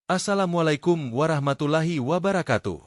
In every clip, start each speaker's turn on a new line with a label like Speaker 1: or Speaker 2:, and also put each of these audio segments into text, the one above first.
Speaker 1: Assalamualaikum warahmatullahi wabarakatuh.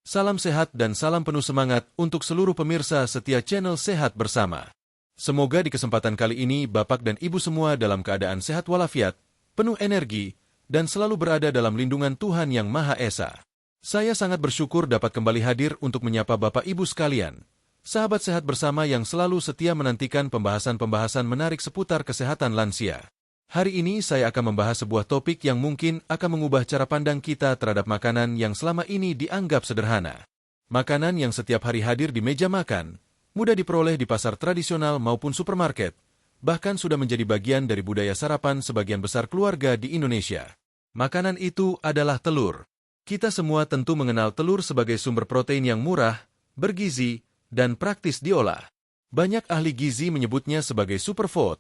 Speaker 1: Salam sehat dan salam penuh semangat untuk seluruh pemirsa setia channel Sehat Bersama. Semoga di kesempatan kali ini Bapak dan Ibu semua dalam keadaan sehat walafiat, penuh energi, dan selalu berada dalam lindungan Tuhan Yang Maha Esa. Saya sangat bersyukur dapat kembali hadir untuk menyapa Bapak Ibu sekalian, sahabat Sehat Bersama yang selalu setia menantikan pembahasan-pembahasan menarik seputar kesehatan lansia. Hari ini saya akan membahas sebuah topik yang mungkin akan mengubah cara pandang kita terhadap makanan yang selama ini dianggap sederhana. Makanan yang setiap hari hadir di meja makan, mudah diperoleh di pasar tradisional maupun supermarket, bahkan sudah menjadi bagian dari budaya sarapan sebagian besar keluarga di Indonesia. Makanan itu adalah telur. Kita semua tentu mengenal telur sebagai sumber protein yang murah, bergizi, dan praktis diolah. Banyak ahli gizi menyebutnya sebagai superfood,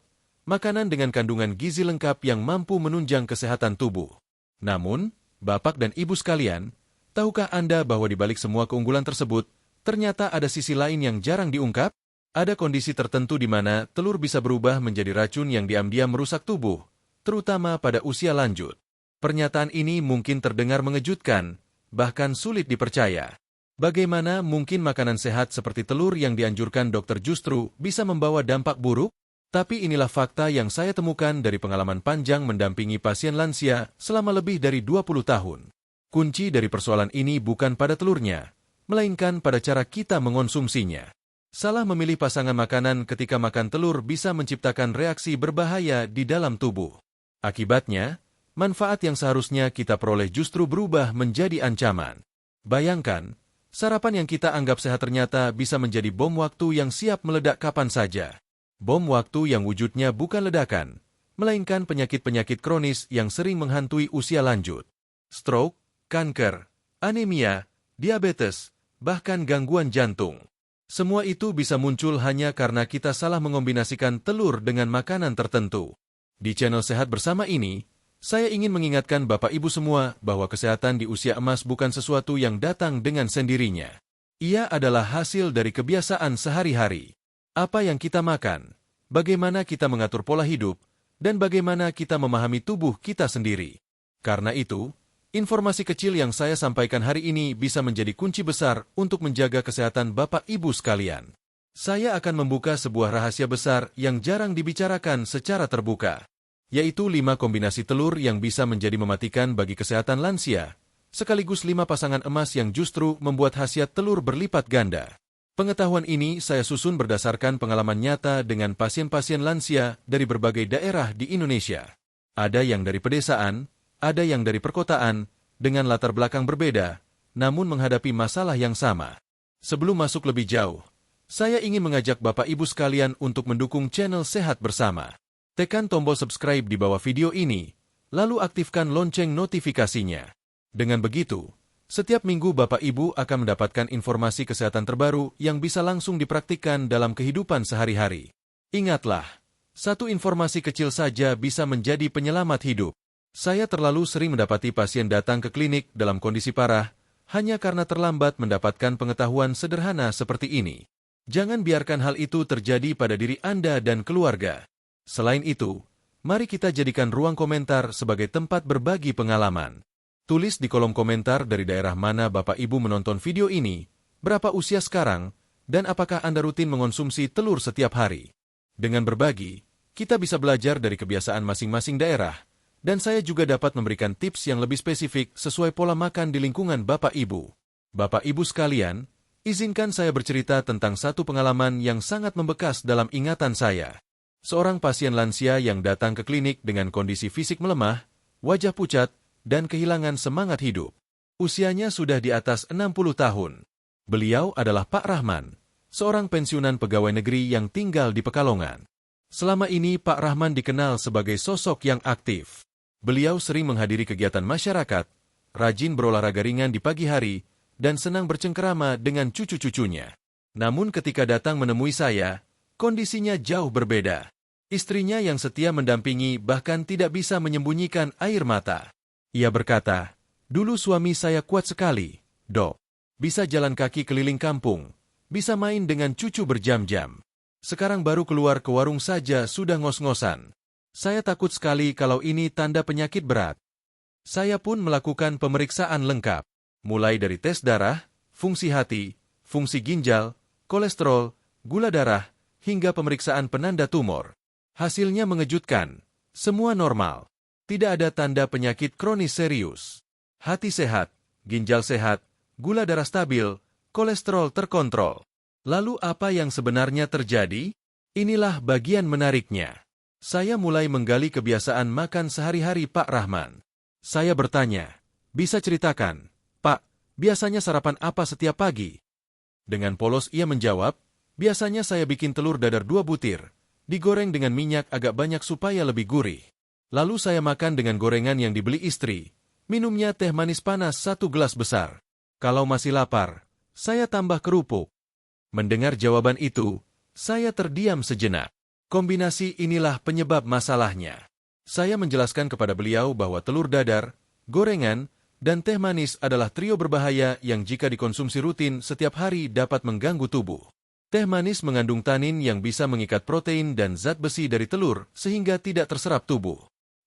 Speaker 1: makanan dengan kandungan gizi lengkap yang mampu menunjang kesehatan tubuh. Namun, Bapak dan Ibu sekalian, tahukah Anda bahwa di balik semua keunggulan tersebut, ternyata ada sisi lain yang jarang diungkap? Ada kondisi tertentu di mana telur bisa berubah menjadi racun yang diam-diam merusak tubuh, terutama pada usia lanjut. Pernyataan ini mungkin terdengar mengejutkan, bahkan sulit dipercaya. Bagaimana mungkin makanan sehat seperti telur yang dianjurkan dokter justru bisa membawa dampak buruk? Tapi inilah fakta yang saya temukan dari pengalaman panjang mendampingi pasien lansia selama lebih dari 20 tahun. Kunci dari persoalan ini bukan pada telurnya, melainkan pada cara kita mengonsumsinya. Salah memilih pasangan makanan ketika makan telur bisa menciptakan reaksi berbahaya di dalam tubuh. Akibatnya, manfaat yang seharusnya kita peroleh justru berubah menjadi ancaman. Bayangkan, sarapan yang kita anggap sehat ternyata bisa menjadi bom waktu yang siap meledak kapan saja. Bom waktu yang wujudnya bukan ledakan, melainkan penyakit-penyakit kronis yang sering menghantui usia lanjut. Stroke, kanker, anemia, diabetes, bahkan gangguan jantung. Semua itu bisa muncul hanya karena kita salah mengombinasikan telur dengan makanan tertentu. Di channel Sehat Bersama ini, saya ingin mengingatkan Bapak Ibu semua bahwa kesehatan di usia emas bukan sesuatu yang datang dengan sendirinya. Ia adalah hasil dari kebiasaan sehari-hari. Apa yang kita makan, bagaimana kita mengatur pola hidup, dan bagaimana kita memahami tubuh kita sendiri. Karena itu, informasi kecil yang saya sampaikan hari ini bisa menjadi kunci besar untuk menjaga kesehatan Bapak Ibu sekalian. Saya akan membuka sebuah rahasia besar yang jarang dibicarakan secara terbuka, yaitu 5 kombinasi telur yang bisa menjadi mematikan bagi kesehatan lansia, sekaligus 5 pasangan emas yang justru membuat khasiat telur berlipat ganda. Pengetahuan ini saya susun berdasarkan pengalaman nyata dengan pasien-pasien lansia dari berbagai daerah di Indonesia. Ada yang dari pedesaan, ada yang dari perkotaan, dengan latar belakang berbeda, namun menghadapi masalah yang sama. Sebelum masuk lebih jauh, saya ingin mengajak Bapak Ibu sekalian untuk mendukung channel Sehat Bersama. Tekan tombol subscribe di bawah video ini, lalu aktifkan lonceng notifikasinya. Dengan begitu, setiap minggu Bapak Ibu akan mendapatkan informasi kesehatan terbaru yang bisa langsung dipraktikkan dalam kehidupan sehari-hari. Ingatlah, satu informasi kecil saja bisa menjadi penyelamat hidup. Saya terlalu sering mendapati pasien datang ke klinik dalam kondisi parah, hanya karena terlambat mendapatkan pengetahuan sederhana seperti ini. Jangan biarkan hal itu terjadi pada diri Anda dan keluarga. Selain itu, mari kita jadikan ruang komentar sebagai tempat berbagi pengalaman. Tulis di kolom komentar dari daerah mana Bapak Ibu menonton video ini, berapa usia sekarang, dan apakah Anda rutin mengonsumsi telur setiap hari. Dengan berbagi, kita bisa belajar dari kebiasaan masing-masing daerah, dan saya juga dapat memberikan tips yang lebih spesifik sesuai pola makan di lingkungan Bapak Ibu. Bapak Ibu sekalian, izinkan saya bercerita tentang satu pengalaman yang sangat membekas dalam ingatan saya. Seorang pasien lansia yang datang ke klinik dengan kondisi fisik melemah, wajah pucat, dan kehilangan semangat hidup. Usianya sudah di atas 60 tahun. Beliau adalah Pak Rahman, seorang pensiunan pegawai negeri yang tinggal di Pekalongan. Selama ini Pak Rahman dikenal sebagai sosok yang aktif. Beliau sering menghadiri kegiatan masyarakat, rajin berolahraga ringan di pagi hari, dan senang bercengkerama dengan cucu-cucunya. Namun ketika datang menemui saya, kondisinya jauh berbeda. Istrinya yang setia mendampingi bahkan tidak bisa menyembunyikan air mata. Ia berkata, "Dulu suami saya kuat sekali, Dok. Bisa jalan kaki keliling kampung, bisa main dengan cucu berjam-jam. Sekarang baru keluar ke warung saja sudah ngos-ngosan. Saya takut sekali kalau ini tanda penyakit berat." Saya pun melakukan pemeriksaan lengkap, mulai dari tes darah, fungsi hati, fungsi ginjal, kolesterol, gula darah, hingga pemeriksaan penanda tumor. Hasilnya mengejutkan, semua normal. Tidak ada tanda penyakit kronis serius. Hati sehat, ginjal sehat, gula darah stabil, kolesterol terkontrol. Lalu apa yang sebenarnya terjadi? Inilah bagian menariknya. Saya mulai menggali kebiasaan makan sehari-hari Pak Rahman. Saya bertanya, bisa ceritakan, Pak, biasanya sarapan apa setiap pagi? Dengan polos ia menjawab, biasanya saya bikin telur dadar 2 butir, digoreng dengan minyak agak banyak supaya lebih gurih. Lalu saya makan dengan gorengan yang dibeli istri, minumnya teh manis panas 1 gelas besar. Kalau masih lapar, saya tambah kerupuk. Mendengar jawaban itu, saya terdiam sejenak. Kombinasi inilah penyebab masalahnya. Saya menjelaskan kepada beliau bahwa telur dadar, gorengan, dan teh manis adalah trio berbahaya yang jika dikonsumsi rutin setiap hari dapat mengganggu tubuh. Teh manis mengandung tanin yang bisa mengikat protein dan zat besi dari telur sehingga tidak terserap tubuh.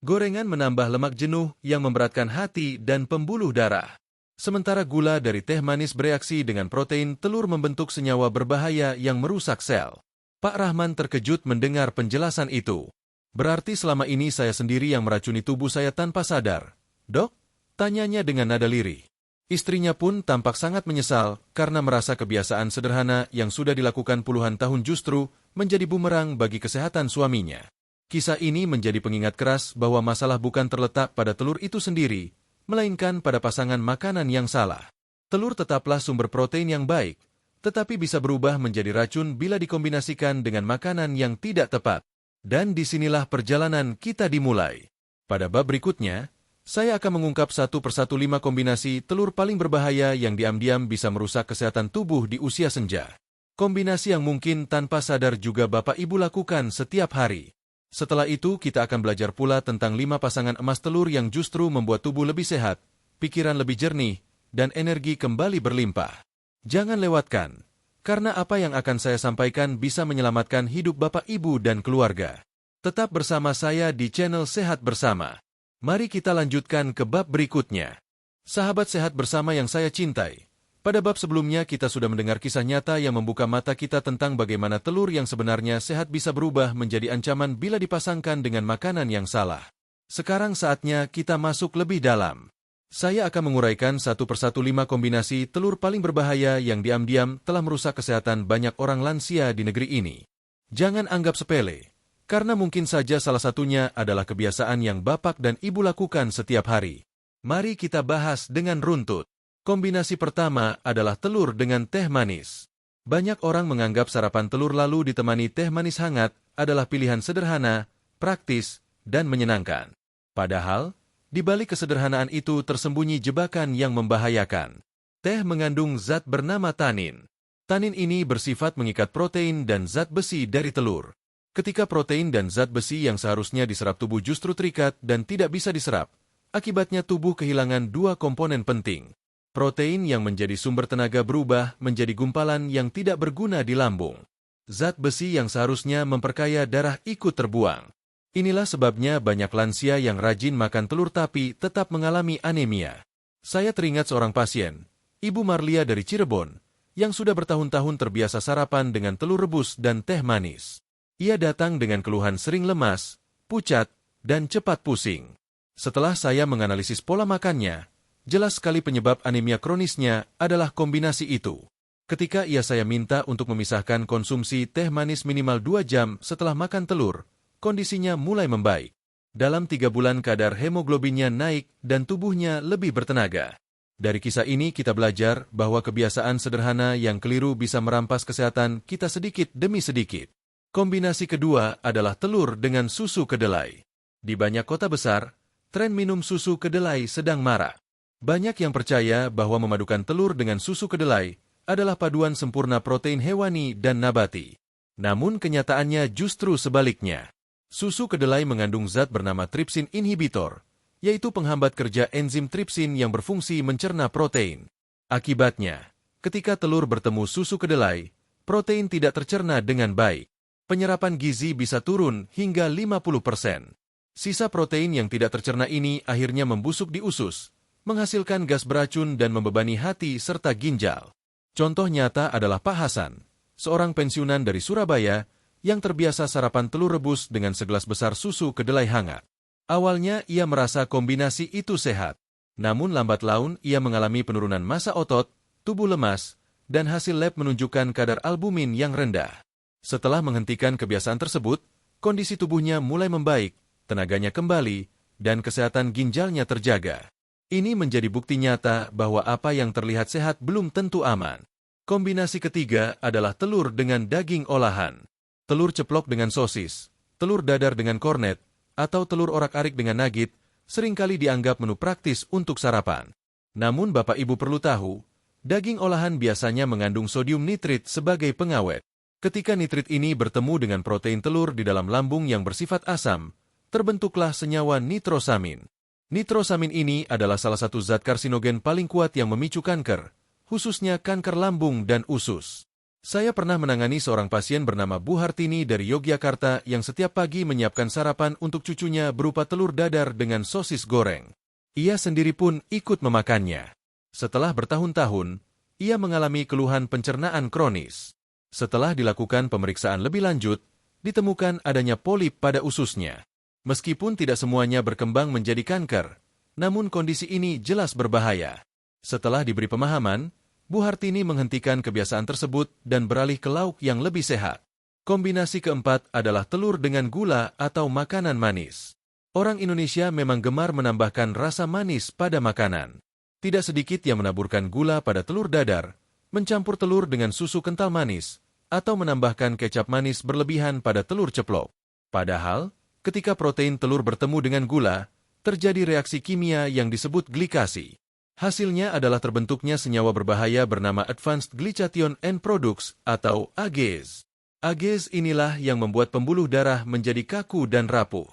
Speaker 1: Gorengan menambah lemak jenuh yang memberatkan hati dan pembuluh darah. Sementara gula dari teh manis bereaksi dengan protein telur membentuk senyawa berbahaya yang merusak sel. Pak Rahman terkejut mendengar penjelasan itu. Berarti selama ini saya sendiri yang meracuni tubuh saya tanpa sadar. Dok? Tanyanya dengan nada lirih. Istrinya pun tampak sangat menyesal karena merasa kebiasaan sederhana yang sudah dilakukan puluhan tahun justru menjadi bumerang bagi kesehatan suaminya. Kisah ini menjadi pengingat keras bahwa masalah bukan terletak pada telur itu sendiri, melainkan pada pasangan makanan yang salah. Telur tetaplah sumber protein yang baik, tetapi bisa berubah menjadi racun bila dikombinasikan dengan makanan yang tidak tepat. Dan disinilah perjalanan kita dimulai. Pada bab berikutnya, saya akan mengungkap satu persatu 5 kombinasi telur paling berbahaya yang diam-diam bisa merusak kesehatan tubuh di usia senja. Kombinasi yang mungkin tanpa sadar juga Bapak Ibu lakukan setiap hari. Setelah itu kita akan belajar pula tentang 5 pasangan emas telur yang justru membuat tubuh lebih sehat, pikiran lebih jernih, dan energi kembali berlimpah. Jangan lewatkan. Karena apa yang akan saya sampaikan bisa menyelamatkan hidup Bapak, Ibu, dan keluarga. Tetap bersama saya di channel Sehat Bersama. Mari kita lanjutkan ke bab berikutnya. Sahabat sehat bersama yang saya cintai. Pada bab sebelumnya kita sudah mendengar kisah nyata yang membuka mata kita tentang bagaimana telur yang sebenarnya sehat bisa berubah menjadi ancaman bila dipasangkan dengan makanan yang salah. Sekarang saatnya kita masuk lebih dalam. Saya akan menguraikan satu persatu 5 kombinasi telur paling berbahaya yang diam-diam telah merusak kesehatan banyak orang lansia di negeri ini. Jangan anggap sepele, karena mungkin saja salah satunya adalah kebiasaan yang Bapak dan Ibu lakukan setiap hari. Mari kita bahas dengan runtut. Kombinasi pertama adalah telur dengan teh manis. Banyak orang menganggap sarapan telur lalu ditemani teh manis hangat adalah pilihan sederhana, praktis, dan menyenangkan. Padahal, di balik kesederhanaan itu tersembunyi jebakan yang membahayakan. Teh mengandung zat bernama tanin. Tanin ini bersifat mengikat protein dan zat besi dari telur. Ketika protein dan zat besi yang seharusnya diserap tubuh justru terikat dan tidak bisa diserap, akibatnya tubuh kehilangan 2 komponen penting. Protein yang menjadi sumber tenaga berubah menjadi gumpalan yang tidak berguna di lambung. Zat besi yang seharusnya memperkaya darah ikut terbuang. Inilah sebabnya banyak lansia yang rajin makan telur tapi tetap mengalami anemia. Saya teringat seorang pasien, Ibu Marlia dari Cirebon, yang sudah bertahun-tahun terbiasa sarapan dengan telur rebus dan teh manis. Ia datang dengan keluhan sering lemas, pucat, dan cepat pusing. Setelah saya menganalisis pola makannya, jelas sekali penyebab anemia kronisnya adalah kombinasi itu. Ketika saya minta untuk memisahkan konsumsi teh manis minimal 2 jam setelah makan telur, kondisinya mulai membaik. Dalam 3 bulan kadar hemoglobinnya naik dan tubuhnya lebih bertenaga. Dari kisah ini kita belajar bahwa kebiasaan sederhana yang keliru bisa merampas kesehatan kita sedikit demi sedikit. Kombinasi kedua adalah telur dengan susu kedelai. Di banyak kota besar, tren minum susu kedelai sedang marak. Banyak yang percaya bahwa memadukan telur dengan susu kedelai adalah paduan sempurna protein hewani dan nabati. Namun kenyataannya justru sebaliknya. Susu kedelai mengandung zat bernama tripsin inhibitor, yaitu penghambat kerja enzim tripsin yang berfungsi mencerna protein. Akibatnya, ketika telur bertemu susu kedelai, protein tidak tercerna dengan baik. Penyerapan gizi bisa turun hingga 50%. Sisa protein yang tidak tercerna ini akhirnya membusuk di usus, menghasilkan gas beracun dan membebani hati serta ginjal. Contoh nyata adalah Pak Hasan, seorang pensiunan dari Surabaya yang terbiasa sarapan telur rebus dengan segelas besar susu kedelai hangat. Awalnya ia merasa kombinasi itu sehat. Namun lambat laun ia mengalami penurunan massa otot, tubuh lemas, dan hasil lab menunjukkan kadar albumin yang rendah. Setelah menghentikan kebiasaan tersebut, kondisi tubuhnya mulai membaik, tenaganya kembali, dan kesehatan ginjalnya terjaga. Ini menjadi bukti nyata bahwa apa yang terlihat sehat belum tentu aman. Kombinasi ketiga adalah telur dengan daging olahan. Telur ceplok dengan sosis, telur dadar dengan kornet, atau telur orak-arik dengan nugget, seringkali dianggap menu praktis untuk sarapan. Namun Bapak Ibu perlu tahu, daging olahan biasanya mengandung sodium nitrit sebagai pengawet. Ketika nitrit ini bertemu dengan protein telur di dalam lambung yang bersifat asam, terbentuklah senyawa nitrosamin. Nitrosamin ini adalah salah satu zat karsinogen paling kuat yang memicu kanker, khususnya kanker lambung dan usus. Saya pernah menangani seorang pasien bernama Bu Hartini dari Yogyakarta yang setiap pagi menyiapkan sarapan untuk cucunya berupa telur dadar dengan sosis goreng. Ia sendiri pun ikut memakannya. Setelah bertahun-tahun, ia mengalami keluhan pencernaan kronis. Setelah dilakukan pemeriksaan lebih lanjut, ditemukan adanya polip pada ususnya. Meskipun tidak semuanya berkembang menjadi kanker, namun kondisi ini jelas berbahaya. Setelah diberi pemahaman, Bu Hartini menghentikan kebiasaan tersebut dan beralih ke lauk yang lebih sehat. Kombinasi keempat adalah telur dengan gula atau makanan manis. Orang Indonesia memang gemar menambahkan rasa manis pada makanan. Tidak sedikit yang menaburkan gula pada telur dadar, mencampur telur dengan susu kental manis, atau menambahkan kecap manis berlebihan pada telur ceplok. Padahal, ketika protein telur bertemu dengan gula, terjadi reaksi kimia yang disebut glikasi. Hasilnya adalah terbentuknya senyawa berbahaya bernama Advanced Glycation End Products atau AGEs. AGEs inilah yang membuat pembuluh darah menjadi kaku dan rapuh.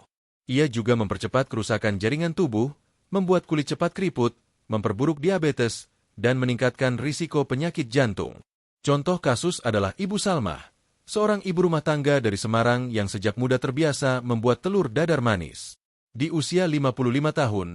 Speaker 1: Ia juga mempercepat kerusakan jaringan tubuh, membuat kulit cepat keriput, memperburuk diabetes, dan meningkatkan risiko penyakit jantung. Contoh kasus adalah Ibu Salmah, seorang ibu rumah tangga dari Semarang yang sejak muda terbiasa membuat telur dadar manis. Di usia 55 tahun,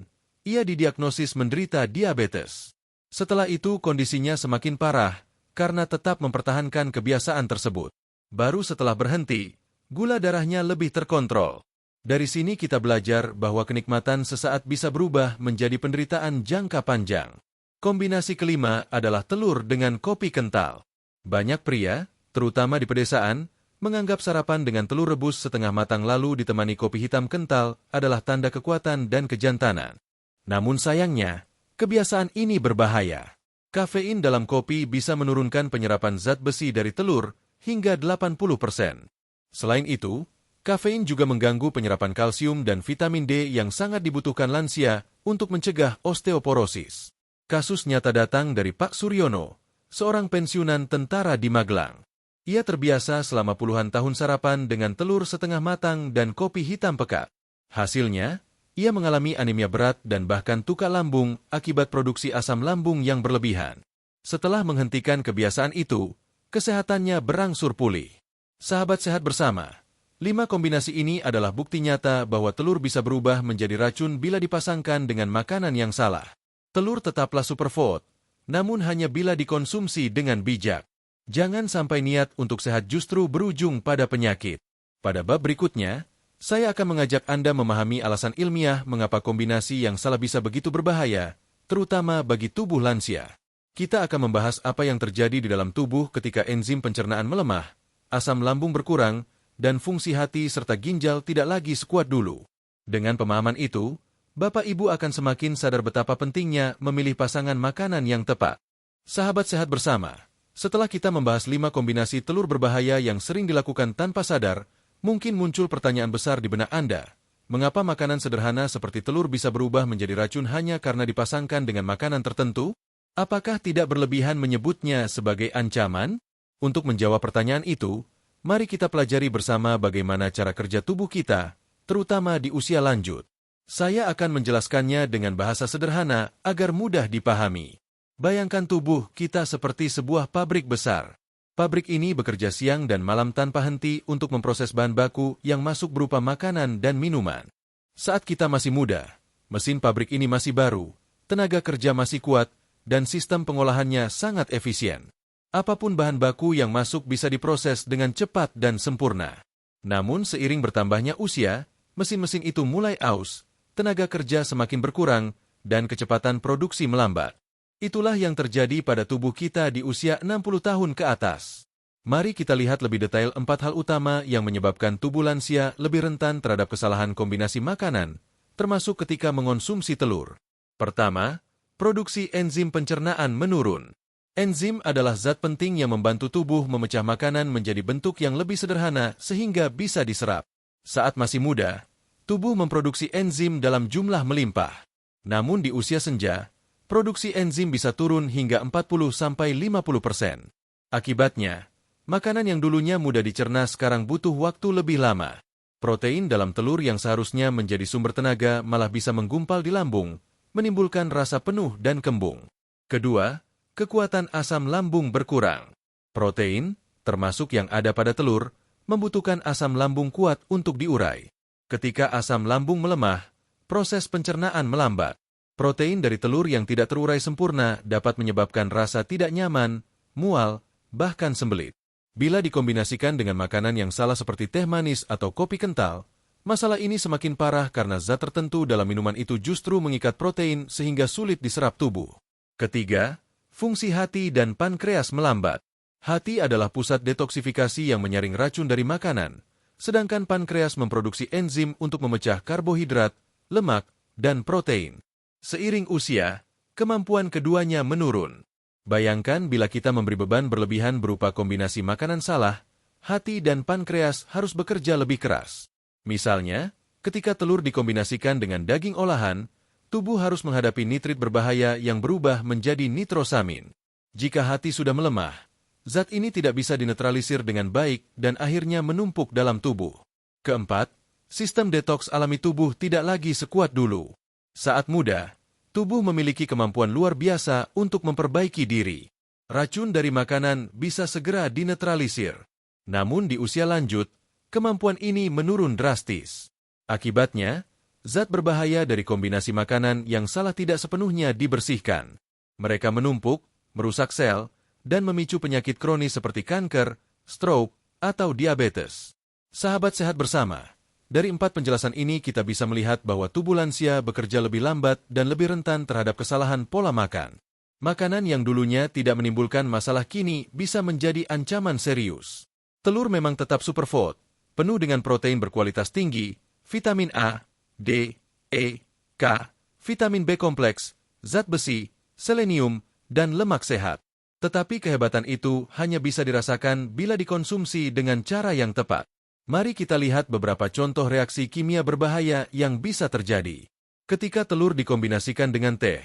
Speaker 1: ia didiagnosis menderita diabetes. Setelah itu kondisinya semakin parah karena tetap mempertahankan kebiasaan tersebut. Baru setelah berhenti, gula darahnya lebih terkontrol. Dari sini kita belajar bahwa kenikmatan sesaat bisa berubah menjadi penderitaan jangka panjang. Kombinasi kelima adalah telur dengan kopi kental. Banyak pria, terutama di pedesaan, menganggap sarapan dengan telur rebus setengah matang lalu ditemani kopi hitam kental adalah tanda kekuatan dan kejantanan. Namun sayangnya, kebiasaan ini berbahaya. Kafein dalam kopi bisa menurunkan penyerapan zat besi dari telur hingga 80%. Selain itu, kafein juga mengganggu penyerapan kalsium dan vitamin D yang sangat dibutuhkan lansia untuk mencegah osteoporosis. Kasus nyata datang dari Pak Suryono, seorang pensiunan tentara di Magelang. Ia terbiasa selama puluhan tahun sarapan dengan telur setengah matang dan kopi hitam pekat. Hasilnya, ia mengalami anemia berat dan bahkan tukar lambung akibat produksi asam lambung yang berlebihan. Setelah menghentikan kebiasaan itu, kesehatannya berangsur pulih. Sahabat sehat bersama, 5 kombinasi ini adalah bukti nyata bahwa telur bisa berubah menjadi racun bila dipasangkan dengan makanan yang salah. Telur tetaplah superfood, namun hanya bila dikonsumsi dengan bijak. Jangan sampai niat untuk sehat justru berujung pada penyakit. Pada bab berikutnya, saya akan mengajak Anda memahami alasan ilmiah mengapa kombinasi yang salah bisa begitu berbahaya, terutama bagi tubuh lansia. Kita akan membahas apa yang terjadi di dalam tubuh ketika enzim pencernaan melemah, asam lambung berkurang, dan fungsi hati serta ginjal tidak lagi sekuat dulu. Dengan pemahaman itu, Bapak Ibu akan semakin sadar betapa pentingnya memilih pasangan makanan yang tepat. Sahabat sehat bersama, setelah kita membahas 5 kombinasi telur berbahaya yang sering dilakukan tanpa sadar, mungkin muncul pertanyaan besar di benak Anda. Mengapa makanan sederhana seperti telur bisa berubah menjadi racun hanya karena dipasangkan dengan makanan tertentu? Apakah tidak berlebihan menyebutnya sebagai ancaman? Untuk menjawab pertanyaan itu, mari kita pelajari bersama bagaimana cara kerja tubuh kita, terutama di usia lanjut. Saya akan menjelaskannya dengan bahasa sederhana agar mudah dipahami. Bayangkan tubuh kita seperti sebuah pabrik besar. Pabrik ini bekerja siang dan malam tanpa henti untuk memproses bahan baku yang masuk berupa makanan dan minuman. Saat kita masih muda, mesin pabrik ini masih baru, tenaga kerja masih kuat, dan sistem pengolahannya sangat efisien. Apapun bahan baku yang masuk bisa diproses dengan cepat dan sempurna. Namun seiring bertambahnya usia, mesin-mesin itu mulai aus, tenaga kerja semakin berkurang, dan kecepatan produksi melambat. Itulah yang terjadi pada tubuh kita di usia 60 tahun ke atas. Mari kita lihat lebih detail 4 hal utama yang menyebabkan tubuh lansia lebih rentan terhadap kesalahan kombinasi makanan, termasuk ketika mengonsumsi telur. Pertama, produksi enzim pencernaan menurun. Enzim adalah zat penting yang membantu tubuh memecah makanan menjadi bentuk yang lebih sederhana sehingga bisa diserap. Saat masih muda, tubuh memproduksi enzim dalam jumlah melimpah. Namun di usia senja, produksi enzim bisa turun hingga 40-50%. Akibatnya, makanan yang dulunya mudah dicerna sekarang butuh waktu lebih lama. Protein dalam telur yang seharusnya menjadi sumber tenaga malah bisa menggumpal di lambung, menimbulkan rasa penuh dan kembung. Kedua, kekuatan asam lambung berkurang. Protein, termasuk yang ada pada telur, membutuhkan asam lambung kuat untuk diurai. Ketika asam lambung melemah, proses pencernaan melambat. Protein dari telur yang tidak terurai sempurna dapat menyebabkan rasa tidak nyaman, mual, bahkan sembelit. Bila dikombinasikan dengan makanan yang salah seperti teh manis atau kopi kental, masalah ini semakin parah karena zat tertentu dalam minuman itu justru mengikat protein sehingga sulit diserap tubuh. Ketiga, fungsi hati dan pankreas melambat. Hati adalah pusat detoksifikasi yang menyaring racun dari makanan, sedangkan pankreas memproduksi enzim untuk memecah karbohidrat, lemak, dan protein. Seiring usia, kemampuan keduanya menurun. Bayangkan bila kita memberi beban berlebihan berupa kombinasi makanan salah, hati dan pankreas harus bekerja lebih keras. Misalnya, ketika telur dikombinasikan dengan daging olahan, tubuh harus menghadapi nitrit berbahaya yang berubah menjadi nitrosamin. Jika hati sudah melemah, zat ini tidak bisa dinetralisir dengan baik dan akhirnya menumpuk dalam tubuh. Keempat, sistem detoks alami tubuh tidak lagi sekuat dulu. Saat muda, tubuh memiliki kemampuan luar biasa untuk memperbaiki diri. Racun dari makanan bisa segera dinetralisir. Namun di usia lanjut, kemampuan ini menurun drastis. Akibatnya, zat berbahaya dari kombinasi makanan yang salah tidak sepenuhnya dibersihkan. Mereka menumpuk, merusak sel, dan memicu penyakit kronis seperti kanker, stroke, atau diabetes. Sahabat sehat bersama, dari 4 penjelasan ini kita bisa melihat bahwa tubuh lansia bekerja lebih lambat dan lebih rentan terhadap kesalahan pola makan. Makanan yang dulunya tidak menimbulkan masalah kini bisa menjadi ancaman serius. Telur memang tetap superfood, penuh dengan protein berkualitas tinggi, vitamin A, D, E, K, vitamin B kompleks, zat besi, selenium, dan lemak sehat. Tetapi kehebatan itu hanya bisa dirasakan bila dikonsumsi dengan cara yang tepat. Mari kita lihat beberapa contoh reaksi kimia berbahaya yang bisa terjadi. Ketika telur dikombinasikan dengan teh,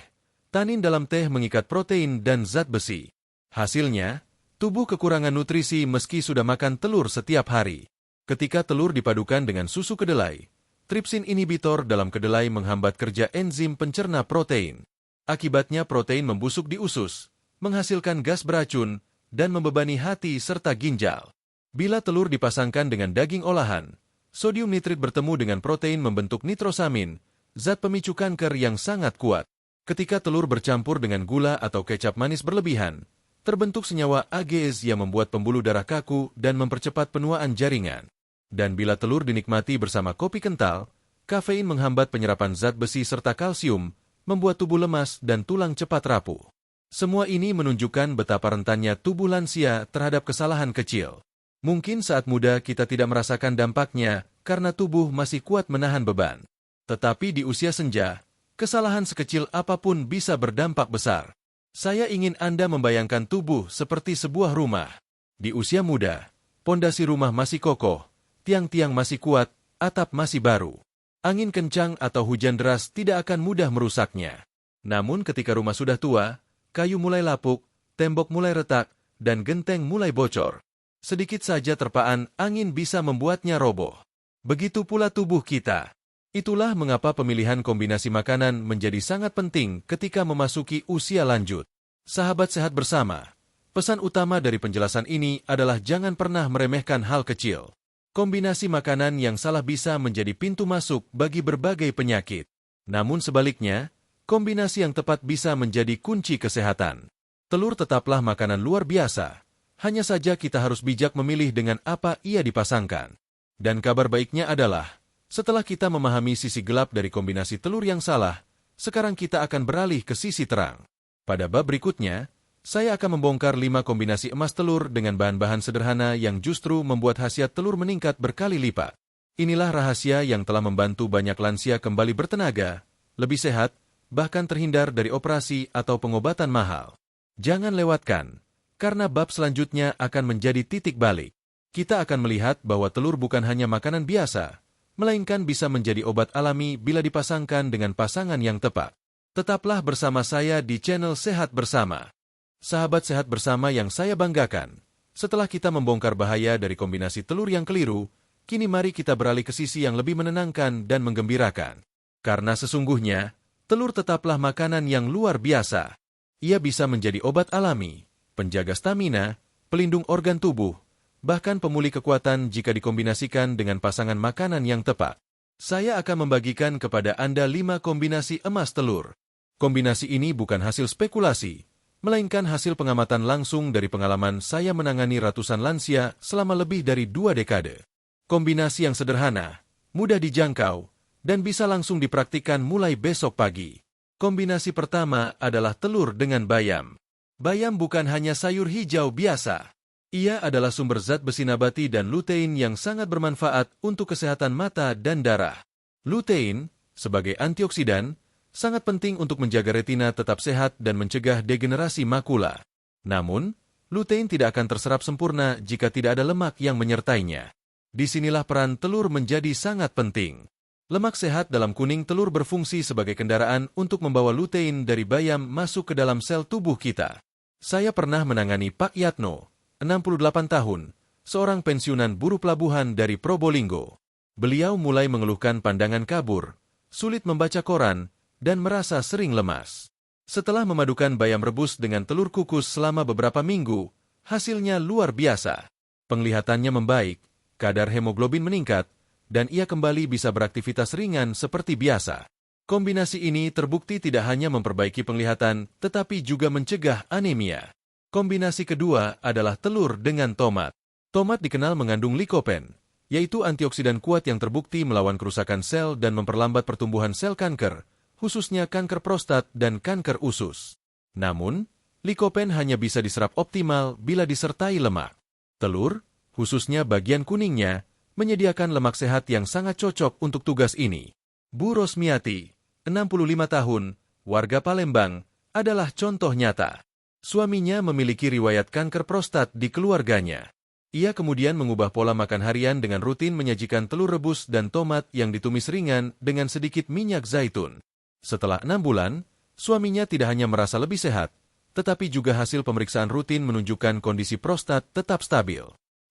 Speaker 1: tanin dalam teh mengikat protein dan zat besi. Hasilnya, tubuh kekurangan nutrisi meski sudah makan telur setiap hari. Ketika telur dipadukan dengan susu kedelai, tripsin inhibitor dalam kedelai menghambat kerja enzim pencerna protein. Akibatnya protein membusuk di usus, menghasilkan gas beracun, dan membebani hati serta ginjal. Bila telur dipasangkan dengan daging olahan, sodium nitrit bertemu dengan protein membentuk nitrosamin, zat pemicu kanker yang sangat kuat. Ketika telur bercampur dengan gula atau kecap manis berlebihan, terbentuk senyawa AGEs yang membuat pembuluh darah kaku dan mempercepat penuaan jaringan. Dan bila telur dinikmati bersama kopi kental, kafein menghambat penyerapan zat besi serta kalsium, membuat tubuh lemas dan tulang cepat rapuh. Semua ini menunjukkan betapa rentannya tubuh lansia terhadap kesalahan kecil. Mungkin saat muda kita tidak merasakan dampaknya karena tubuh masih kuat menahan beban. Tetapi di usia senja, kesalahan sekecil apapun bisa berdampak besar. Saya ingin Anda membayangkan tubuh seperti sebuah rumah. Di usia muda, pondasi rumah masih kokoh, tiang-tiang masih kuat, atap masih baru. Angin kencang atau hujan deras tidak akan mudah merusaknya. Namun ketika rumah sudah tua, kayu mulai lapuk, tembok mulai retak, dan genteng mulai bocor. Sedikit saja terpaan angin bisa membuatnya roboh. Begitu pula tubuh kita. Itulah mengapa pemilihan kombinasi makanan menjadi sangat penting ketika memasuki usia lanjut. Sahabat sehat bersama, pesan utama dari penjelasan ini adalah jangan pernah meremehkan hal kecil. Kombinasi makanan yang salah bisa menjadi pintu masuk bagi berbagai penyakit. Namun sebaliknya, kombinasi yang tepat bisa menjadi kunci kesehatan. Telur tetaplah makanan luar biasa. Hanya saja kita harus bijak memilih dengan apa ia dipasangkan. Dan kabar baiknya adalah, setelah kita memahami sisi gelap dari kombinasi telur yang salah, sekarang kita akan beralih ke sisi terang. Pada bab berikutnya, saya akan membongkar 5 kombinasi emas telur dengan bahan-bahan sederhana yang justru membuat khasiat telur meningkat berkali lipat. Inilah rahasia yang telah membantu banyak lansia kembali bertenaga, lebih sehat, bahkan terhindar dari operasi atau pengobatan mahal. Jangan lewatkan, karena bab selanjutnya akan menjadi titik balik. Kita akan melihat bahwa telur bukan hanya makanan biasa, melainkan bisa menjadi obat alami bila dipasangkan dengan pasangan yang tepat. Tetaplah bersama saya di channel Sehat Bersama. Sahabat sehat bersama yang saya banggakan, setelah kita membongkar bahaya dari kombinasi telur yang keliru, kini mari kita beralih ke sisi yang lebih menenangkan dan menggembirakan. Karena sesungguhnya, telur tetaplah makanan yang luar biasa. Ia bisa menjadi obat alami, penjaga stamina, pelindung organ tubuh, bahkan pemulih kekuatan jika dikombinasikan dengan pasangan makanan yang tepat. Saya akan membagikan kepada Anda 5 kombinasi emas telur. Kombinasi ini bukan hasil spekulasi, melainkan hasil pengamatan langsung dari pengalaman saya menangani ratusan lansia selama lebih dari 2 dekade. Kombinasi yang sederhana, mudah dijangkau, dan bisa langsung dipraktikkan mulai besok pagi. Kombinasi pertama adalah telur dengan bayam. Bayam bukan hanya sayur hijau biasa. Ia adalah sumber zat besi nabati dan lutein yang sangat bermanfaat untuk kesehatan mata dan darah. Lutein, sebagai antioksidan, sangat penting untuk menjaga retina tetap sehat dan mencegah degenerasi makula. Namun, lutein tidak akan terserap sempurna jika tidak ada lemak yang menyertainya. Disinilah peran telur menjadi sangat penting. Lemak sehat dalam kuning telur berfungsi sebagai kendaraan untuk membawa lutein dari bayam masuk ke dalam sel tubuh kita. Saya pernah menangani Pak Yatno, 68 tahun, seorang pensiunan buruh pelabuhan dari Probolinggo. Beliau mulai mengeluhkan pandangan kabur, sulit membaca koran, dan merasa sering lemas. Setelah memadukan bayam rebus dengan telur kukus selama beberapa minggu, hasilnya luar biasa. Penglihatannya membaik, kadar hemoglobin meningkat, dan ia kembali bisa beraktivitas ringan seperti biasa. Kombinasi ini terbukti tidak hanya memperbaiki penglihatan, tetapi juga mencegah anemia. Kombinasi kedua adalah telur dengan tomat. Tomat dikenal mengandung likopen, yaitu antioksidan kuat yang terbukti melawan kerusakan sel dan memperlambat pertumbuhan sel kanker, khususnya kanker prostat dan kanker usus. Namun, likopen hanya bisa diserap optimal bila disertai lemak. Telur, khususnya bagian kuningnya, menyediakan lemak sehat yang sangat cocok untuk tugas ini. Bu Rosmiati, 65 tahun, warga Palembang, adalah contoh nyata. Suaminya memiliki riwayat kanker prostat di keluarganya. Ia kemudian mengubah pola makan harian dengan rutin menyajikan telur rebus dan tomat yang ditumis ringan dengan sedikit minyak zaitun. Setelah 6 bulan, suaminya tidak hanya merasa lebih sehat, tetapi juga hasil pemeriksaan rutin menunjukkan kondisi prostat tetap stabil.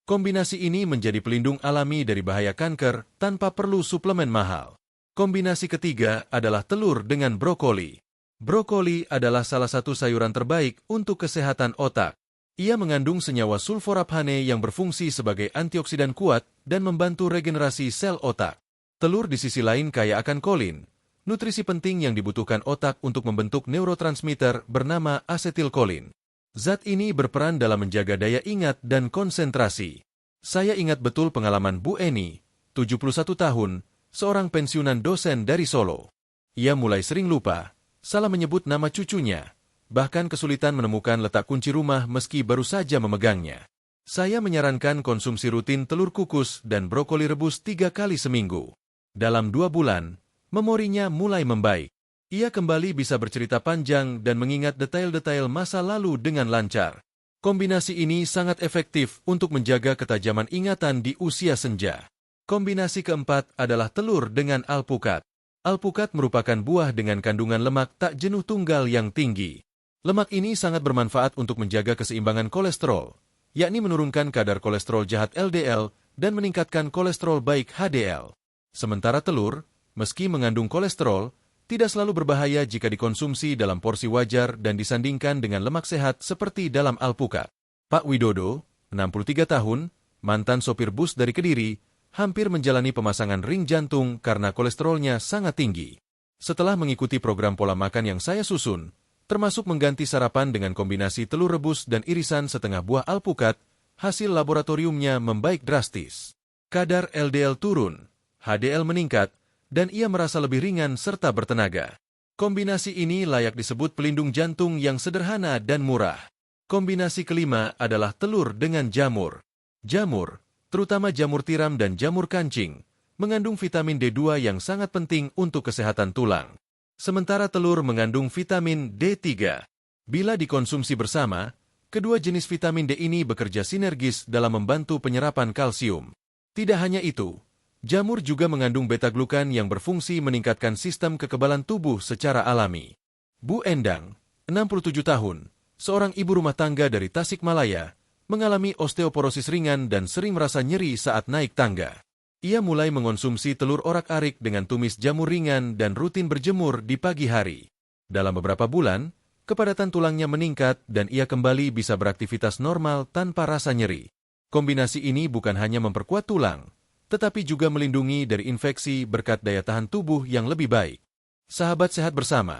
Speaker 1: Kombinasi ini menjadi pelindung alami dari bahaya kanker tanpa perlu suplemen mahal. Kombinasi ketiga adalah telur dengan brokoli. Brokoli adalah salah satu sayuran terbaik untuk kesehatan otak. Ia mengandung senyawa sulforaphane yang berfungsi sebagai antioksidan kuat dan membantu regenerasi sel otak. Telur di sisi lain kaya akan kolin, nutrisi penting yang dibutuhkan otak untuk membentuk neurotransmitter bernama asetilkolin. Zat ini berperan dalam menjaga daya ingat dan konsentrasi. Saya ingat betul pengalaman Bu Eni, 71 tahun, seorang pensiunan dosen dari Solo. Ia mulai sering lupa, salah menyebut nama cucunya, bahkan kesulitan menemukan letak kunci rumah meski baru saja memegangnya. Saya menyarankan konsumsi rutin telur kukus dan brokoli rebus 3 kali seminggu. Dalam 2 bulan, memorinya mulai membaik. Ia kembali bisa bercerita panjang dan mengingat detail-detail masa lalu dengan lancar. Kombinasi ini sangat efektif untuk menjaga ketajaman ingatan di usia senja. Kombinasi keempat adalah telur dengan alpukat. Alpukat merupakan buah dengan kandungan lemak tak jenuh tunggal yang tinggi. Lemak ini sangat bermanfaat untuk menjaga keseimbangan kolesterol, yakni menurunkan kadar kolesterol jahat LDL dan meningkatkan kolesterol baik HDL. Sementara telur, meski mengandung kolesterol, tidak selalu berbahaya jika dikonsumsi dalam porsi wajar dan disandingkan dengan lemak sehat seperti dalam alpukat. Pak Widodo, 63 tahun, mantan sopir bus dari Kediri, hampir menjalani pemasangan ring jantung karena kolesterolnya sangat tinggi. Setelah mengikuti program pola makan yang saya susun, termasuk mengganti sarapan dengan kombinasi telur rebus dan irisan setengah buah alpukat, hasil laboratoriumnya membaik drastis. Kadar LDL turun, HDL meningkat, dan ia merasa lebih ringan serta bertenaga. Kombinasi ini layak disebut pelindung jantung yang sederhana dan murah. Kombinasi kelima adalah telur dengan jamur. Jamur, terutama jamur tiram dan jamur kancing, mengandung vitamin D2 yang sangat penting untuk kesehatan tulang. Sementara telur mengandung vitamin D3. Bila dikonsumsi bersama, kedua jenis vitamin D ini bekerja sinergis dalam membantu penyerapan kalsium. Tidak hanya itu, jamur juga mengandung beta-glukan yang berfungsi meningkatkan sistem kekebalan tubuh secara alami. Bu Endang, 67 tahun, seorang ibu rumah tangga dari Tasikmalaya, mengalami osteoporosis ringan dan sering merasa nyeri saat naik tangga. Ia mulai mengonsumsi telur orak-arik dengan tumis jamur ringan dan rutin berjemur di pagi hari. Dalam beberapa bulan, kepadatan tulangnya meningkat dan ia kembali bisa beraktivitas normal tanpa rasa nyeri. Kombinasi ini bukan hanya memperkuat tulang, tetapi juga melindungi dari infeksi berkat daya tahan tubuh yang lebih baik. Sahabat sehat bersama,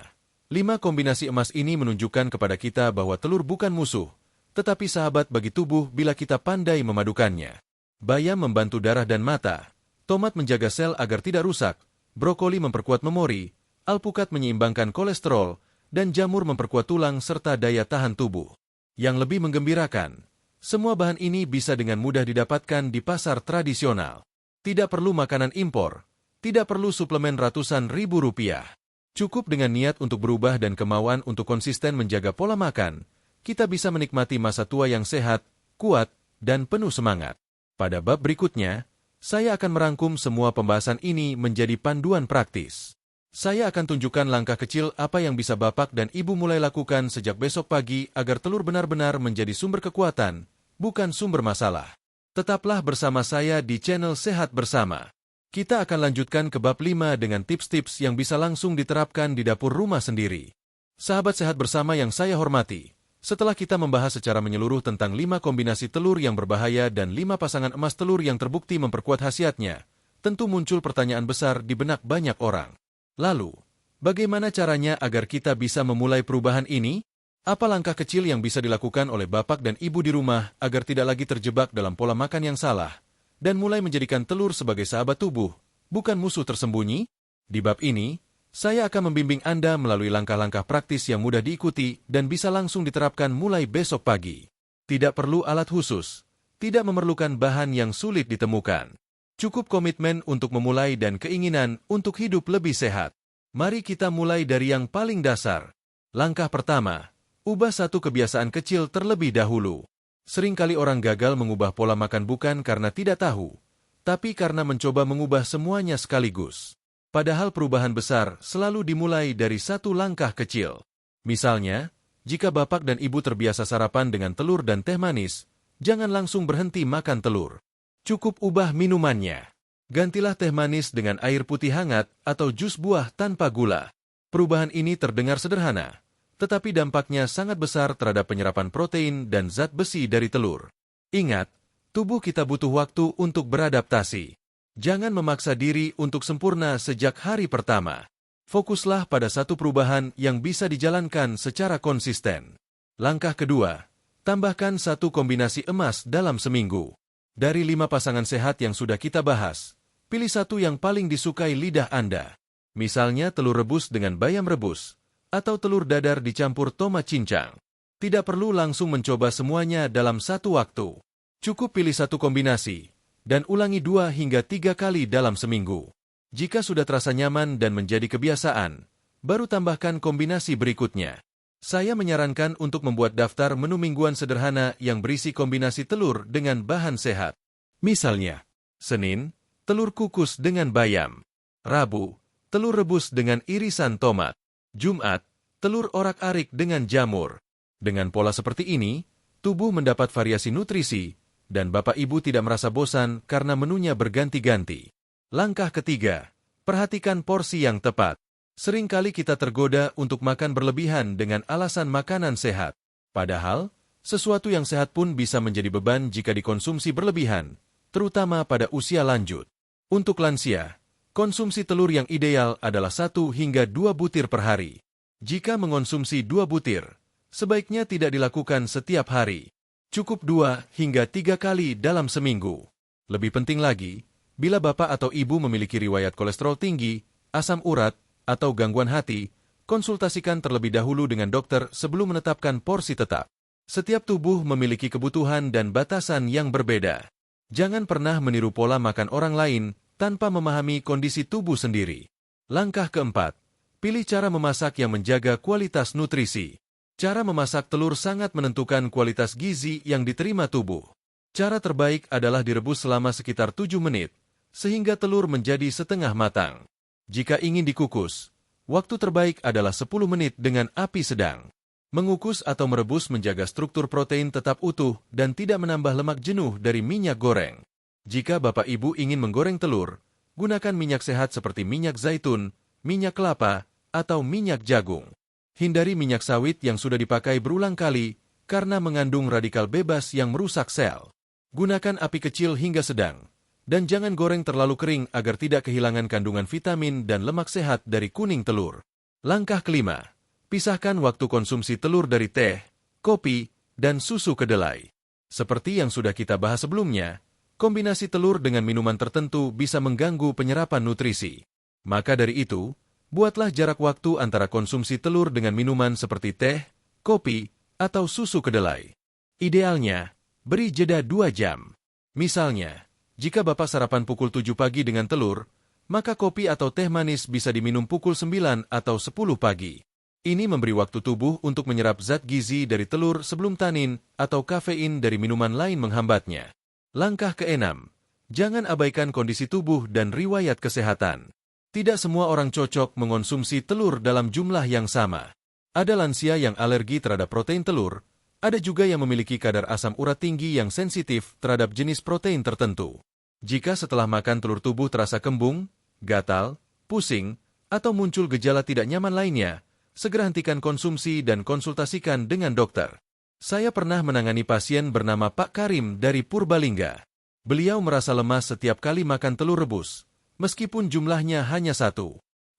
Speaker 1: 5 kombinasi emas ini menunjukkan kepada kita bahwa telur bukan musuh, tetapi sahabat bagi tubuh bila kita pandai memadukannya. Bayam membantu darah dan mata, tomat menjaga sel agar tidak rusak, brokoli memperkuat memori, alpukat menyeimbangkan kolesterol, dan jamur memperkuat tulang serta daya tahan tubuh. Yang lebih menggembirakan, semua bahan ini bisa dengan mudah didapatkan di pasar tradisional. Tidak perlu makanan impor, tidak perlu suplemen ratusan ribu rupiah. Cukup dengan niat untuk berubah dan kemauan untuk konsisten menjaga pola makan, kita bisa menikmati masa tua yang sehat, kuat, dan penuh semangat. Pada bab berikutnya, saya akan merangkum semua pembahasan ini menjadi panduan praktis. Saya akan tunjukkan langkah kecil apa yang bisa Bapak dan Ibu mulai lakukan sejak besok pagi agar telur benar-benar menjadi sumber kekuatan, bukan sumber masalah. Tetaplah bersama saya di channel Sehat Bersama. Kita akan lanjutkan ke bab 5 dengan tips-tips yang bisa langsung diterapkan di dapur rumah sendiri. Sahabat sehat bersama yang saya hormati, setelah kita membahas secara menyeluruh tentang 5 kombinasi telur yang berbahaya dan 5 pasangan emas telur yang terbukti memperkuat khasiatnya, tentu muncul pertanyaan besar di benak banyak orang. Lalu, bagaimana caranya agar kita bisa memulai perubahan ini? Apa langkah kecil yang bisa dilakukan oleh Bapak dan Ibu di rumah agar tidak lagi terjebak dalam pola makan yang salah, dan mulai menjadikan telur sebagai sahabat tubuh, bukan musuh tersembunyi? Di bab ini, saya akan membimbing Anda melalui langkah-langkah praktis yang mudah diikuti dan bisa langsung diterapkan mulai besok pagi. Tidak perlu alat khusus, tidak memerlukan bahan yang sulit ditemukan. Cukup komitmen untuk memulai dan keinginan untuk hidup lebih sehat. Mari kita mulai dari yang paling dasar. Langkah pertama, ubah satu kebiasaan kecil terlebih dahulu. Seringkali orang gagal mengubah pola makan bukan karena tidak tahu, tapi karena mencoba mengubah semuanya sekaligus. Padahal perubahan besar selalu dimulai dari satu langkah kecil. Misalnya, jika Bapak dan Ibu terbiasa sarapan dengan telur dan teh manis, jangan langsung berhenti makan telur. Cukup ubah minumannya. Gantilah teh manis dengan air putih hangat atau jus buah tanpa gula. Perubahan ini terdengar sederhana, tetapi dampaknya sangat besar terhadap penyerapan protein dan zat besi dari telur. Ingat, tubuh kita butuh waktu untuk beradaptasi. Jangan memaksa diri untuk sempurna sejak hari pertama. Fokuslah pada satu perubahan yang bisa dijalankan secara konsisten. Langkah kedua, tambahkan satu kombinasi emas dalam seminggu. Dari 5 pasangan sehat yang sudah kita bahas, pilih satu yang paling disukai lidah Anda. Misalnya telur rebus dengan bayam rebus, atau telur dadar dicampur tomat cincang. Tidak perlu langsung mencoba semuanya dalam satu waktu. Cukup pilih satu kombinasi, dan ulangi 2 hingga 3 kali dalam seminggu. Jika sudah terasa nyaman dan menjadi kebiasaan, baru tambahkan kombinasi berikutnya. Saya menyarankan untuk membuat daftar menu mingguan sederhana yang berisi kombinasi telur dengan bahan sehat. Misalnya, Senin, telur kukus dengan bayam. Rabu, telur rebus dengan irisan tomat. Jumat, telur orak-arik dengan jamur. Dengan pola seperti ini, tubuh mendapat variasi nutrisi, dan Bapak Ibu tidak merasa bosan karena menunya berganti-ganti. Langkah ketiga, perhatikan porsi yang tepat. Seringkali kita tergoda untuk makan berlebihan dengan alasan makanan sehat. Padahal, sesuatu yang sehat pun bisa menjadi beban jika dikonsumsi berlebihan, terutama pada usia lanjut. Untuk lansia, konsumsi telur yang ideal adalah 1 hingga 2 butir per hari. Jika mengonsumsi 2 butir, sebaiknya tidak dilakukan setiap hari. Cukup 2 hingga 3 kali dalam seminggu. Lebih penting lagi, bila bapak atau ibu memiliki riwayat kolesterol tinggi, asam urat, atau gangguan hati, konsultasikan terlebih dahulu dengan dokter sebelum menetapkan porsi tetap. Setiap tubuh memiliki kebutuhan dan batasan yang berbeda. Jangan pernah meniru pola makan orang lain tanpa memahami kondisi tubuh sendiri. Langkah keempat, pilih cara memasak yang menjaga kualitas nutrisi. Cara memasak telur sangat menentukan kualitas gizi yang diterima tubuh. Cara terbaik adalah direbus selama sekitar 7 menit, sehingga telur menjadi setengah matang. Jika ingin dikukus, waktu terbaik adalah 10 menit dengan api sedang. Mengukus atau merebus menjaga struktur protein tetap utuh dan tidak menambah lemak jenuh dari minyak goreng. Jika Bapak Ibu ingin menggoreng telur, gunakan minyak sehat seperti minyak zaitun, minyak kelapa, atau minyak jagung. Hindari minyak sawit yang sudah dipakai berulang kali karena mengandung radikal bebas yang merusak sel. Gunakan api kecil hingga sedang, dan jangan goreng terlalu kering agar tidak kehilangan kandungan vitamin dan lemak sehat dari kuning telur. Langkah kelima, pisahkan waktu konsumsi telur dari teh, kopi, dan susu kedelai. Seperti yang sudah kita bahas sebelumnya, kombinasi telur dengan minuman tertentu bisa mengganggu penyerapan nutrisi. Maka dari itu, buatlah jarak waktu antara konsumsi telur dengan minuman seperti teh, kopi, atau susu kedelai. Idealnya, beri jeda 2 jam. Misalnya, jika Bapak sarapan pukul 7 pagi dengan telur, maka kopi atau teh manis bisa diminum pukul 9 atau 10 pagi. Ini memberi waktu tubuh untuk menyerap zat gizi dari telur sebelum tanin atau kafein dari minuman lain menghambatnya. Langkah keenam, jangan abaikan kondisi tubuh dan riwayat kesehatan. Tidak semua orang cocok mengonsumsi telur dalam jumlah yang sama. Ada lansia yang alergi terhadap protein telur, ada juga yang memiliki kadar asam urat tinggi yang sensitif terhadap jenis protein tertentu. Jika setelah makan telur tubuh terasa kembung, gatal, pusing, atau muncul gejala tidak nyaman lainnya, segera hentikan konsumsi dan konsultasikan dengan dokter. Saya pernah menangani pasien bernama Pak Karim dari Purbalingga. Beliau merasa lemas setiap kali makan telur rebus, meskipun jumlahnya hanya 1.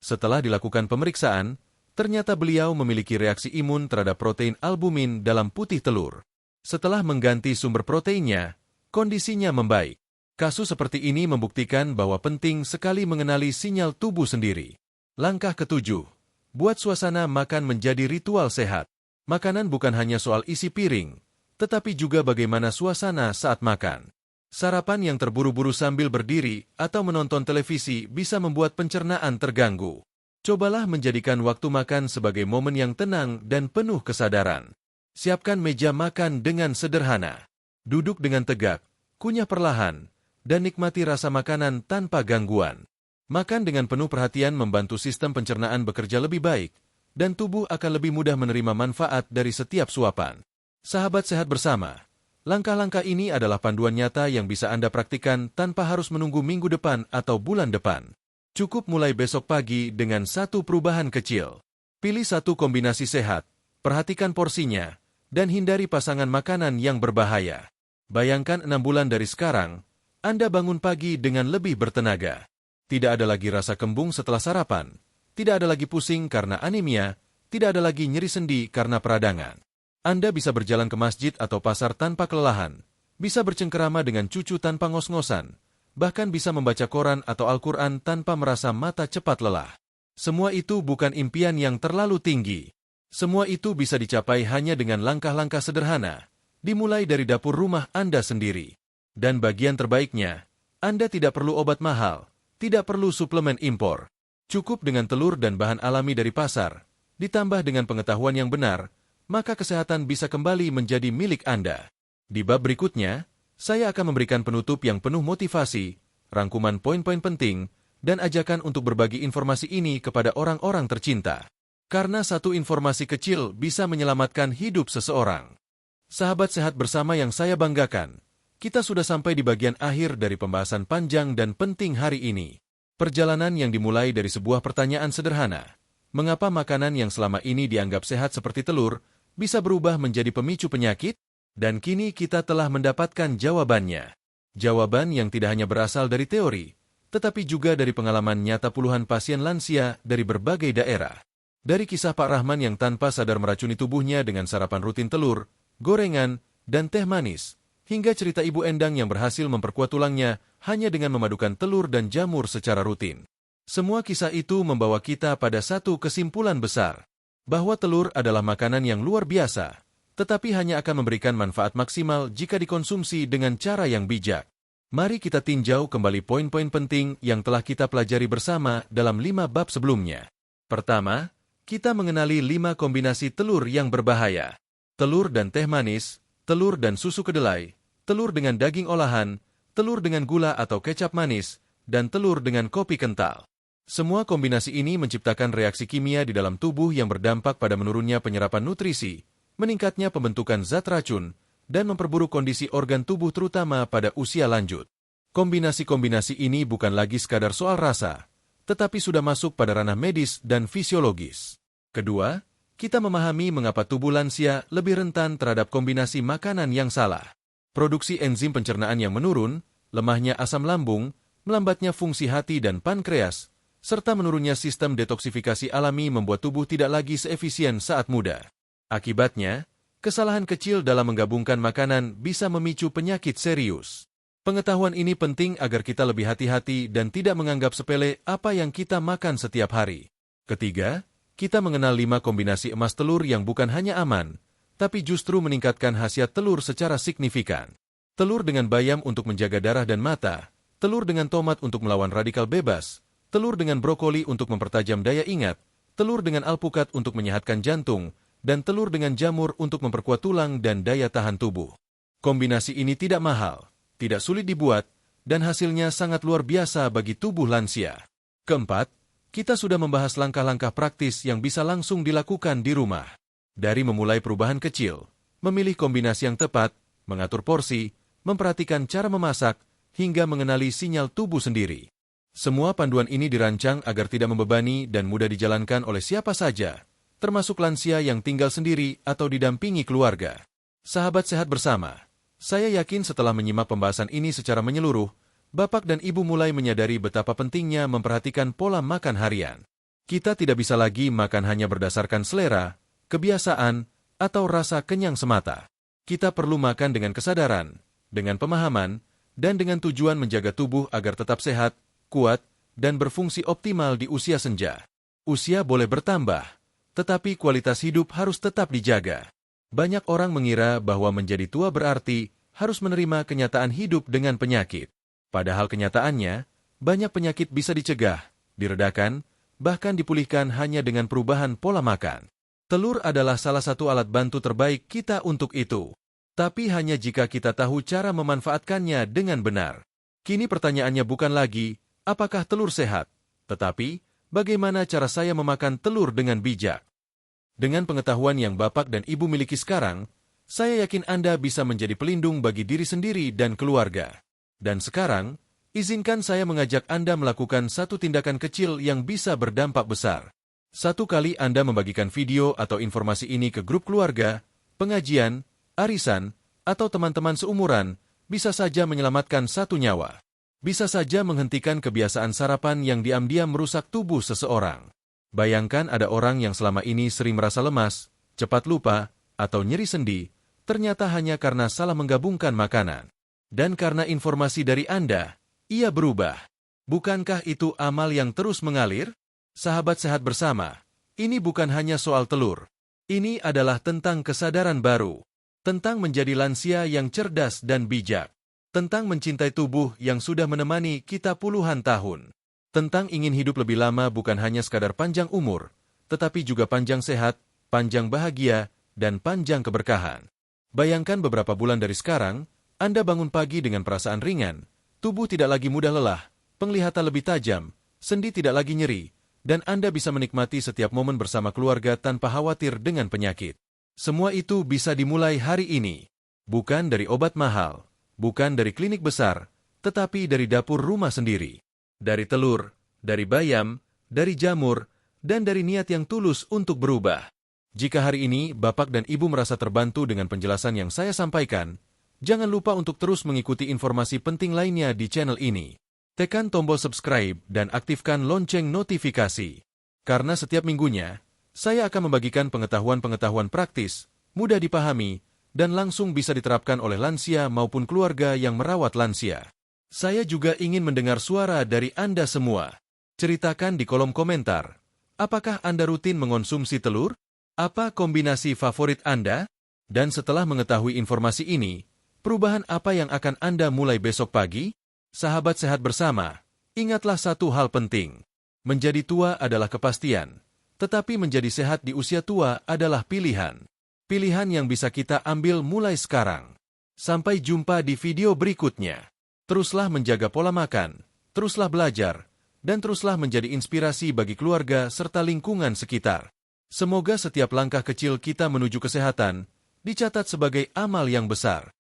Speaker 1: Setelah dilakukan pemeriksaan, ternyata beliau memiliki reaksi imun terhadap protein albumin dalam putih telur. Setelah mengganti sumber proteinnya, kondisinya membaik. Kasus seperti ini membuktikan bahwa penting sekali mengenali sinyal tubuh sendiri. Langkah ketujuh, buat suasana makan menjadi ritual sehat. Makanan bukan hanya soal isi piring, tetapi juga bagaimana suasana saat makan. Sarapan yang terburu-buru sambil berdiri atau menonton televisi bisa membuat pencernaan terganggu. Cobalah menjadikan waktu makan sebagai momen yang tenang dan penuh kesadaran. Siapkan meja makan dengan sederhana. Duduk dengan tegak, kunyah perlahan, dan nikmati rasa makanan tanpa gangguan. Makan dengan penuh perhatian membantu sistem pencernaan bekerja lebih baik, dan tubuh akan lebih mudah menerima manfaat dari setiap suapan. Sahabat sehat bersama, langkah-langkah ini adalah panduan nyata yang bisa Anda praktikkan tanpa harus menunggu minggu depan atau bulan depan. Cukup mulai besok pagi dengan satu perubahan kecil. Pilih satu kombinasi sehat, perhatikan porsinya, dan hindari pasangan makanan yang berbahaya. Bayangkan 6 bulan dari sekarang, Anda bangun pagi dengan lebih bertenaga. Tidak ada lagi rasa kembung setelah sarapan, tidak ada lagi pusing karena anemia, tidak ada lagi nyeri sendi karena peradangan. Anda bisa berjalan ke masjid atau pasar tanpa kelelahan, bisa bercengkerama dengan cucu tanpa ngos-ngosan, bahkan bisa membaca koran atau Al-Quran tanpa merasa mata cepat lelah. Semua itu bukan impian yang terlalu tinggi. Semua itu bisa dicapai hanya dengan langkah-langkah sederhana, dimulai dari dapur rumah Anda sendiri. Dan bagian terbaiknya, Anda tidak perlu obat mahal, tidak perlu suplemen impor. Cukup dengan telur dan bahan alami dari pasar, ditambah dengan pengetahuan yang benar, maka kesehatan bisa kembali menjadi milik Anda. Di bab berikutnya, saya akan memberikan penutup yang penuh motivasi, rangkuman poin-poin penting, dan ajakan untuk berbagi informasi ini kepada orang-orang tercinta. Karena satu informasi kecil bisa menyelamatkan hidup seseorang. Sahabat sehat bersama yang saya banggakan, kita sudah sampai di bagian akhir dari pembahasan panjang dan penting hari ini. Perjalanan yang dimulai dari sebuah pertanyaan sederhana. Mengapa makanan yang selama ini dianggap sehat seperti telur, bisa berubah menjadi pemicu penyakit? Dan kini kita telah mendapatkan jawabannya. Jawaban yang tidak hanya berasal dari teori, tetapi juga dari pengalaman nyata puluhan pasien lansia dari berbagai daerah. Dari kisah Pak Rahman yang tanpa sadar meracuni tubuhnya dengan sarapan rutin telur, gorengan, dan teh manis, hingga cerita Ibu Endang yang berhasil memperkuat tulangnya hanya dengan memadukan telur dan jamur secara rutin. Semua kisah itu membawa kita pada satu kesimpulan besar, bahwa telur adalah makanan yang luar biasa, tetapi hanya akan memberikan manfaat maksimal jika dikonsumsi dengan cara yang bijak. Mari kita tinjau kembali poin-poin penting yang telah kita pelajari bersama dalam 5 bab sebelumnya. Pertama, kita mengenali 5 kombinasi telur yang berbahaya. Telur dan teh manis, telur dan susu kedelai, telur dengan daging olahan, telur dengan gula atau kecap manis, dan telur dengan kopi kental. Semua kombinasi ini menciptakan reaksi kimia di dalam tubuh yang berdampak pada menurunnya penyerapan nutrisi, meningkatnya pembentukan zat racun, dan memperburuk kondisi organ tubuh terutama pada usia lanjut. Kombinasi-kombinasi ini bukan lagi sekadar soal rasa, tetapi sudah masuk pada ranah medis dan fisiologis. Kedua, kita memahami mengapa tubuh lansia lebih rentan terhadap kombinasi makanan yang salah. Produksi enzim pencernaan yang menurun, lemahnya asam lambung, melambatnya fungsi hati dan pankreas, serta menurunnya sistem detoksifikasi alami membuat tubuh tidak lagi seefisien saat muda. Akibatnya, kesalahan kecil dalam menggabungkan makanan bisa memicu penyakit serius. Pengetahuan ini penting agar kita lebih hati-hati dan tidak menganggap sepele apa yang kita makan setiap hari. Ketiga, kita mengenal 5 kombinasi emas telur yang bukan hanya aman, tapi justru meningkatkan khasiat telur secara signifikan. Telur dengan bayam untuk menjaga darah dan mata, telur dengan tomat untuk melawan radikal bebas, telur dengan brokoli untuk mempertajam daya ingat, telur dengan alpukat untuk menyehatkan jantung, dan telur dengan jamur untuk memperkuat tulang dan daya tahan tubuh. Kombinasi ini tidak mahal, tidak sulit dibuat, dan hasilnya sangat luar biasa bagi tubuh lansia. Keempat, kita sudah membahas langkah-langkah praktis yang bisa langsung dilakukan di rumah. Dari memulai perubahan kecil, memilih kombinasi yang tepat, mengatur porsi, memperhatikan cara memasak, hingga mengenali sinyal tubuh sendiri. Semua panduan ini dirancang agar tidak membebani dan mudah dijalankan oleh siapa saja, termasuk lansia yang tinggal sendiri atau didampingi keluarga. Sahabat sehat bersama, saya yakin setelah menyimak pembahasan ini secara menyeluruh, Bapak dan Ibu mulai menyadari betapa pentingnya memperhatikan pola makan harian. Kita tidak bisa lagi makan hanya berdasarkan selera, kebiasaan, atau rasa kenyang semata. Kita perlu makan dengan kesadaran, dengan pemahaman, dan dengan tujuan menjaga tubuh agar tetap sehat, kuat, dan berfungsi optimal di usia senja. Usia boleh bertambah, tetapi kualitas hidup harus tetap dijaga. Banyak orang mengira bahwa menjadi tua berarti harus menerima kenyataan hidup dengan penyakit. Padahal kenyataannya, banyak penyakit bisa dicegah, diredakan, bahkan dipulihkan hanya dengan perubahan pola makan. Telur adalah salah satu alat bantu terbaik kita untuk itu. Tapi hanya jika kita tahu cara memanfaatkannya dengan benar. Kini pertanyaannya bukan lagi, apakah telur sehat? Tetapi, bagaimana cara saya memakan telur dengan bijak? Dengan pengetahuan yang Bapak dan Ibu miliki sekarang, saya yakin Anda bisa menjadi pelindung bagi diri sendiri dan keluarga. Dan sekarang, izinkan saya mengajak Anda melakukan satu tindakan kecil yang bisa berdampak besar. Satu kali Anda membagikan video atau informasi ini ke grup keluarga, pengajian, arisan, atau teman-teman seumuran, bisa saja menyelamatkan satu nyawa. Bisa saja menghentikan kebiasaan sarapan yang diam-diam merusak tubuh seseorang. Bayangkan ada orang yang selama ini sering merasa lemas, cepat lupa, atau nyeri sendi, ternyata hanya karena salah menggabungkan makanan. Dan karena informasi dari Anda, ia berubah. Bukankah itu amal yang terus mengalir? Sahabat sehat bersama, ini bukan hanya soal telur. Ini adalah tentang kesadaran baru. Tentang menjadi lansia yang cerdas dan bijak. Tentang mencintai tubuh yang sudah menemani kita puluhan tahun. Tentang ingin hidup lebih lama bukan hanya sekadar panjang umur, tetapi juga panjang sehat, panjang bahagia, dan panjang keberkahan. Bayangkan beberapa bulan dari sekarang, Anda bangun pagi dengan perasaan ringan, tubuh tidak lagi mudah lelah, penglihatan lebih tajam, sendi tidak lagi nyeri, dan Anda bisa menikmati setiap momen bersama keluarga tanpa khawatir dengan penyakit. Semua itu bisa dimulai hari ini. Bukan dari obat mahal, bukan dari klinik besar, tetapi dari dapur rumah sendiri. Dari telur, dari bayam, dari jamur, dan dari niat yang tulus untuk berubah. Jika hari ini Bapak dan Ibu merasa terbantu dengan penjelasan yang saya sampaikan, Jangan lupa untuk terus mengikuti informasi penting lainnya di channel ini. Tekan tombol subscribe dan aktifkan lonceng notifikasi. Karena setiap minggunya, saya akan membagikan pengetahuan-pengetahuan praktis, mudah dipahami, dan langsung bisa diterapkan oleh lansia maupun keluarga yang merawat lansia. Saya juga ingin mendengar suara dari Anda semua. Ceritakan di kolom komentar. Apakah Anda rutin mengonsumsi telur? Apa kombinasi favorit Anda? Dan setelah mengetahui informasi ini, perubahan apa yang akan Anda mulai besok pagi? Sahabat sehat bersama, ingatlah satu hal penting. Menjadi tua adalah kepastian, tetapi menjadi sehat di usia tua adalah pilihan. Pilihan yang bisa kita ambil mulai sekarang. Sampai jumpa di video berikutnya. Teruslah menjaga pola makan, teruslah belajar, dan teruslah menjadi inspirasi bagi keluarga serta lingkungan sekitar. Semoga setiap langkah kecil kita menuju kesehatan dicatat sebagai amal yang besar.